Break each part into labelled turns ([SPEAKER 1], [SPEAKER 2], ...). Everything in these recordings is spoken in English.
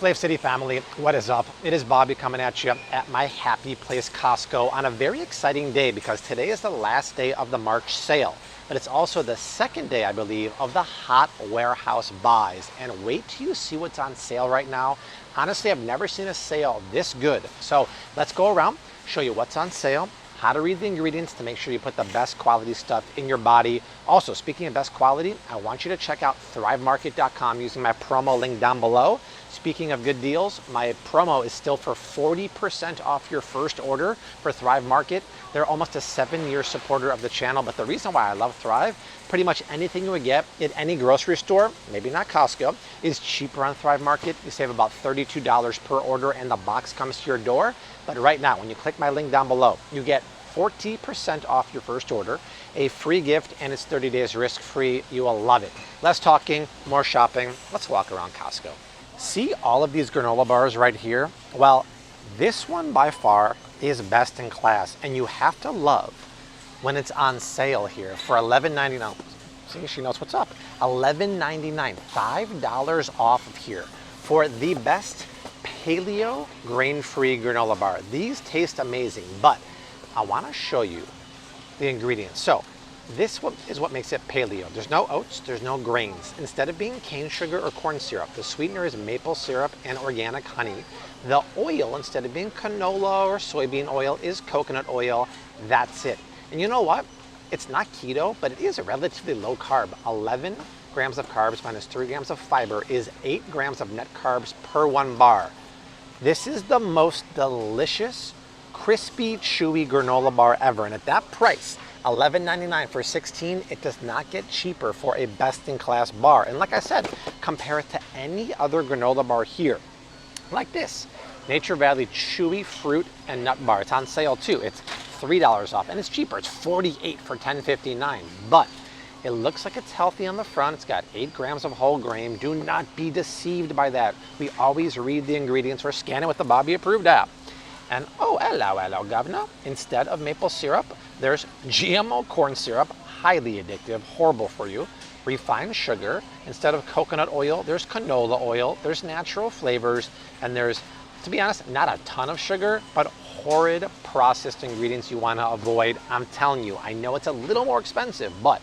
[SPEAKER 1] Flave City family, what is up? It is Bobby coming at you at my happy place Costco on a very exciting day because today is the last day of the March sale, but it's also the second day, I believe, of the hot warehouse buys. And wait till you see what's on sale right now. Honestly, I've never seen a sale this good. So let's go around, show you what's on sale, how to read the ingredients to make sure you put the best quality stuff in your body. Also, speaking of best quality, I want you to check out thrivemarket.com using my promo link down below. Speaking of good deals, my promo is still for 40% off your first order for Thrive Market. They're almost a 7-year supporter of the channel, but the reason why I love Thrive, pretty much anything you would get at any grocery store, maybe not Costco, is cheaper on Thrive Market. You save about $32 per order and the box comes to your door. But right now, when you click my link down below, you get 40% off your first order, a free gift, and it's 30 days risk-free. You will love it. Less talking, more shopping. Let's walk around Costco. See all of these granola bars right here? Well, this one by far is best in class, and you have to love when it's on sale here for $11.99. See, she knows what's up. $11.99, $5 off of here for the best paleo grain-free granola bar. These taste amazing, but I want to show you the ingredients. So this is what makes it paleo. There's no oats, there's no grains. Instead of being cane sugar or corn syrup, the sweetener is maple syrup and organic honey. The oil, instead of being canola or soybean oil, is coconut oil. That's it. And you know what? It's not keto, but it is a relatively low carb. 11 grams of carbs minus 3 grams of fiber is 8 grams of net carbs per one bar. This is the most delicious, crispy, chewy granola bar ever. And at that price, $11.99 for 16, it does not get cheaper for a best-in-class bar. And like I said, compare it to any other granola bar here. Like this, Nature Valley Chewy Fruit and Nut Bar. It's on sale too. It's $3 off, and it's cheaper. It's $48 for $10.59. But it looks like it's healthy on the front. It's got 8 grams of whole grain. Do not be deceived by that. We always read the ingredients or scan it with the Bobby Approved app. And oh, hello, governor. Instead of maple syrup, there's GMO corn syrup, highly addictive, horrible for you. Refined sugar. Instead of coconut oil, there's canola oil. There's natural flavors. And there's, to be honest, not a ton of sugar, but horrid processed ingredients you want to avoid. I'm telling you, I know it's a little more expensive, but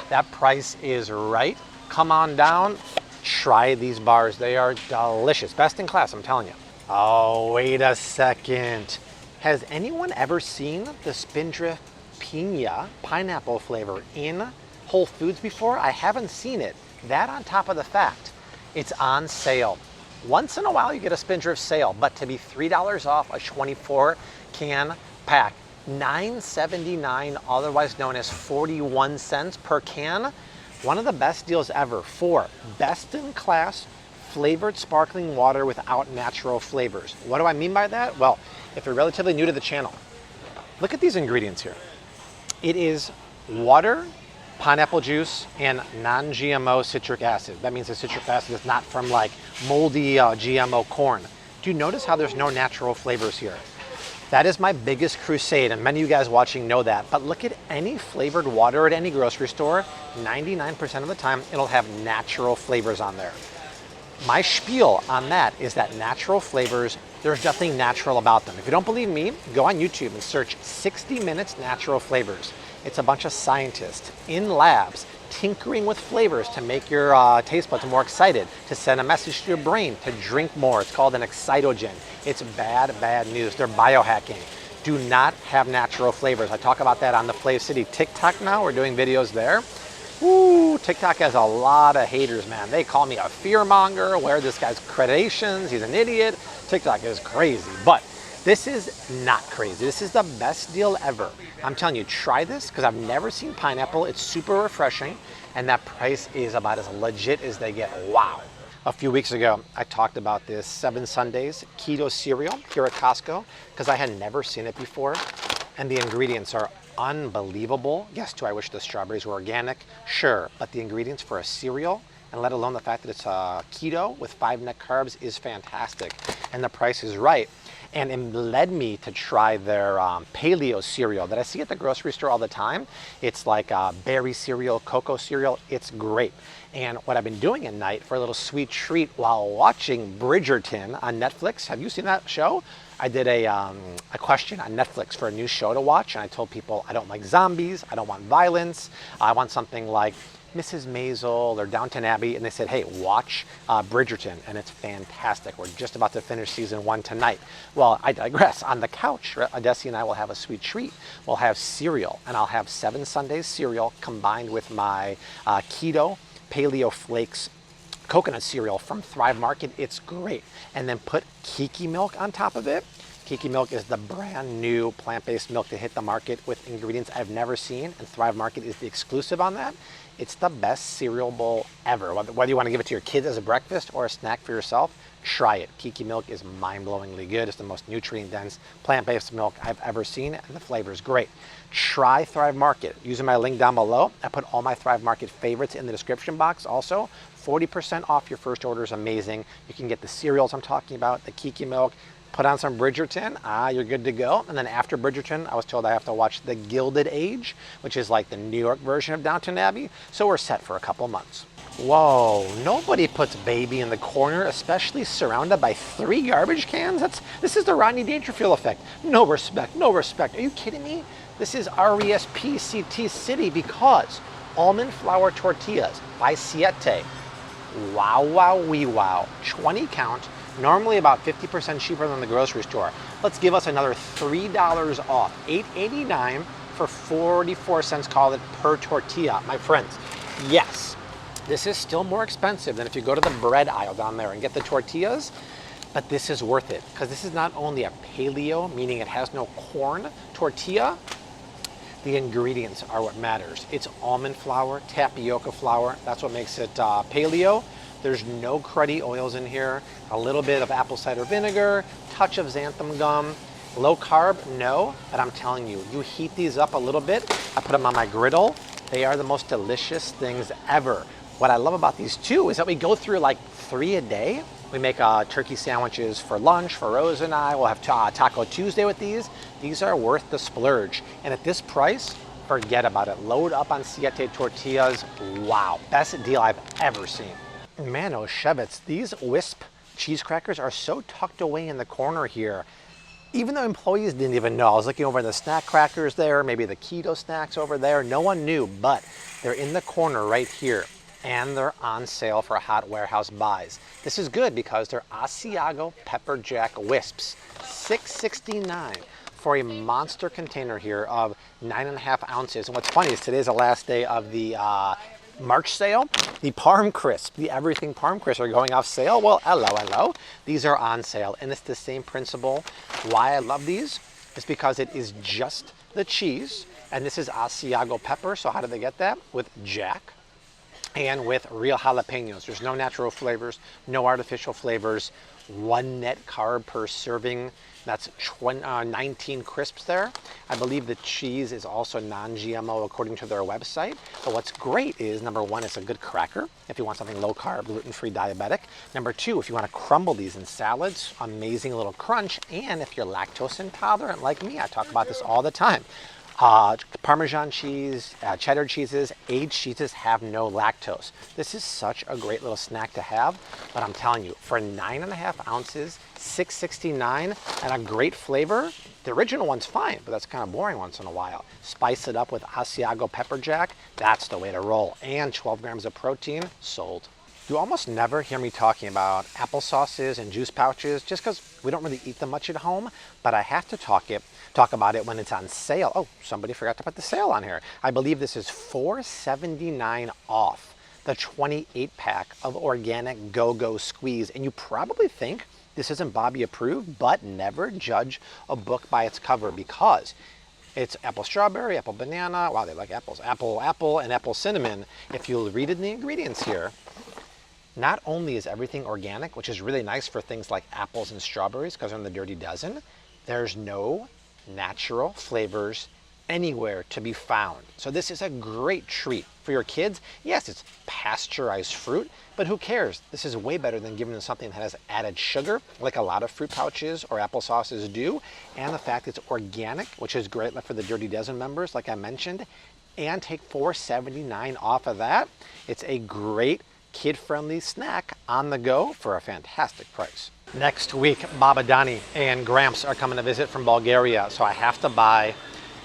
[SPEAKER 1] that price is right. Come on down, try these bars. They are delicious. Best in class, I'm telling you. Oh, wait a second. Has anyone ever seen the Spindrift Piña pineapple flavor in Whole Foods before? I haven't seen it. That on top of the fact, it's on sale. Once in a while you get a Spindrift sale, but to be $3 off a 24 can pack, $9.79, otherwise known as 41 cents per can. One of the best deals ever for best in class flavored sparkling water without natural flavors. What do I mean by that? Well, if you're relatively new to the channel, look at these ingredients here. It is water, pineapple juice, and non-GMO citric acid. That means the citric acid is not from like moldy GMO corn. Do you notice how there's no natural flavors here? That is my biggest crusade, and many of you guys watching know that. But look at any flavored water at any grocery store, 99% of the time, it'll have natural flavors on there. My spiel on that is that natural flavors, there's nothing natural about them. If you don't believe me, go on YouTube and search 60 Minutes Natural Flavors. It's a bunch of scientists in labs tinkering with flavors to make your taste buds more excited, to send a message to your brain to drink more. It's called an excitogen. It's bad, bad news. They're biohacking. Do not have natural flavors. I talk about that on the Flave City TikTok now. We're doing videos there. Ooh, TikTok has a lot of haters, man. They call me a fear monger. Where are this guy's accreditations? He's an idiot. TikTok is crazy, but this is not crazy. This is the best deal ever. I'm telling you, try this because I've never seen pineapple. It's super refreshing, and that price is about as legit as they get. Wow. A few weeks ago, I talked about this 7 Sundays keto cereal here at Costco because I had never seen it before, and the ingredients are unbelievable. Yes, do I wish the strawberries were organic? Sure, but the ingredients for a cereal, and let alone the fact that it's keto with 5 net carbs is fantastic. And the price is right. And it led me to try their paleo cereal that I see at the grocery store all the time. It's like berry cereal, cocoa cereal. It's great. And what I've been doing at night for a little sweet treat while watching Bridgerton on Netflix. Have you seen that show? I did a question on Netflix for a new show to watch, and I told people I don't like zombies, I don't want violence, I want something like Mrs. Maisel or Downton Abbey, and they said, hey, watch Bridgerton, and it's fantastic. We're just about to finish season 1 tonight. Well, I digress. On the couch, Desi and I will have a sweet treat. We'll have cereal, and I'll have 7 Sundays cereal combined with my keto paleo flakes coconut cereal from Thrive Market. It's great. And then put Kiki Milk on top of it. Kiki Milk is the brand new plant-based milk to hit the market with ingredients I've never seen, and Thrive Market is the exclusive on that. It's the best cereal bowl ever. Whether you want to give it to your kids as a breakfast or a snack for yourself, try it. Kiki Milk is mind-blowingly good. It's the most nutrient-dense plant-based milk I've ever seen, and the flavor is great. Try Thrive Market. Using my link down below, I put all my Thrive Market favorites in the description box. Also, 40% off your first order is amazing. You can get the cereals I'm talking about, the Kiki Milk, put on some Bridgerton, you're good to go. And then after Bridgerton, I was told I have to watch The Gilded Age, which is like the New York version of Downton Abbey. So we're set for a couple months. Whoa, nobody puts baby in the corner, especially surrounded by 3 garbage cans. This is the Rodney Dangerfield effect. No respect, no respect. Are you kidding me? This is RESPCT City because almond flour tortillas by Siete. Wow, wow, wee wow. 20 count, normally about 50% cheaper than the grocery store. Let's give us another $3 off. $8.89 for 44 cents, call it, per tortilla. My friends, yes, this is still more expensive than if you go to the bread aisle down there and get the tortillas, but this is worth it because this is not only a paleo, meaning it has no corn tortilla. The ingredients are what matters. It's almond flour, tapioca flour. That's what makes it paleo. There's no cruddy oils in here. A little bit of apple cider vinegar, touch of xanthan gum. Low carb, no, but I'm telling you, you heat these up a little bit. I put them on my griddle. They are the most delicious things ever. What I love about these too is that we go through like 3 a day. We make turkey sandwiches for lunch for Rose and I. We'll have Taco Tuesday with these. These are worth the splurge. And at this price, forget about it. Load up on Siete tortillas. Wow, best deal I've ever seen. Man, oh Shevitz, these Wisp cheese crackers are so tucked away in the corner here. Even though employees didn't even know. I was looking over the snack crackers there, maybe the keto snacks over there. No one knew, but they're in the corner right here. And they're on sale for hot warehouse buys. This is good because they're Asiago Pepper Jack Wisps, $6.69 for a monster container here of 9.5 ounces. And what's funny is today's the last day of the March sale. The Parm Crisp, the everything Parm Crisp are going off sale. Well, hello. These are on sale, and it's the same principle. Why I love these is because it is just the cheese, and this is Asiago pepper. So how do they get that? With Jack and with real jalapenos. There's no natural flavors, no artificial flavors. 1 net carb per serving. That's 19 crisps there. I believe the cheese is also non-GMO according to their website. But what's great is, number 1, it's a good cracker if you want something low carb, gluten-free, diabetic. Number 2, if you want to crumble these in salads, amazing little crunch. And if you're lactose intolerant like me, I talk about this all the time. Parmesan cheese, cheddar cheeses, aged cheeses have no lactose. This is such a great little snack to have, but I'm telling you, for 9.5 ounces, $6.69, and a great flavor, the original one's fine, but that's kind of boring once in a while. Spice it up with Asiago Pepper Jack, that's the way to roll. And 12 grams of protein, sold. You almost never hear me talking about applesauces and juice pouches just because we don't really eat them much at home, but I have to talk about it when it's on sale. Oh, somebody forgot to put the sale on here. I believe this is $4.79 off the 28-pack of organic Go-Go Squeeze. And you probably think this isn't Bobby approved, but never judge a book by its cover because it's apple strawberry, apple banana. Wow, they like apples. Apple, and apple cinnamon. If you'll read in the ingredients here, not only is everything organic, which is really nice for things like apples and strawberries because they're in the Dirty Dozen, there's no natural flavors anywhere to be found. So this is a great treat for your kids. Yes, it's pasteurized fruit, but who cares? This is way better than giving them something that has added sugar, like a lot of fruit pouches or applesauces do. And the fact it's organic, which is great for the Dirty Dozen members, like I mentioned, and take $4.79 off of that. It's a great kid-friendly snack on the go for a fantastic price. Next week, Baba Dani and Gramps are coming to visit from Bulgaria, so I have to buy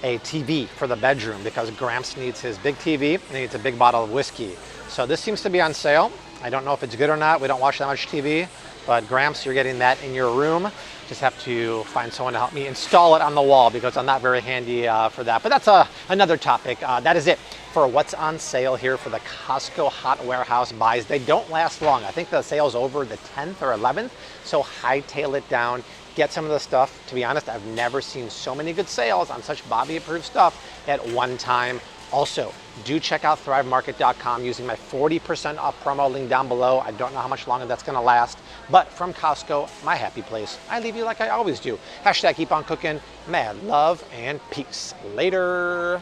[SPEAKER 1] a TV for the bedroom because Gramps needs his big TV and he needs a big bottle of whiskey. So this seems to be on sale. I don't know if it's good or not. We don't watch that much TV, but Gramps, you're getting that in your room. Just have to find someone to help me install it on the wall because I'm not very handy for that. But that's another topic. That is it for what's on sale here for the Costco Hot Warehouse buys. They don't last long. I think the sale's over the 10th or 11th, so hightail it down. Get some of the stuff. To be honest, I've never seen so many good sales on such Bobby approved stuff at one time. Also, do check out thrivemarket.com using my 40% off promo link down below. I don't know how much longer that's gonna last, but from Costco, my happy place, I leave you like I always do. Hashtag keep on cooking, mad love and peace. Later.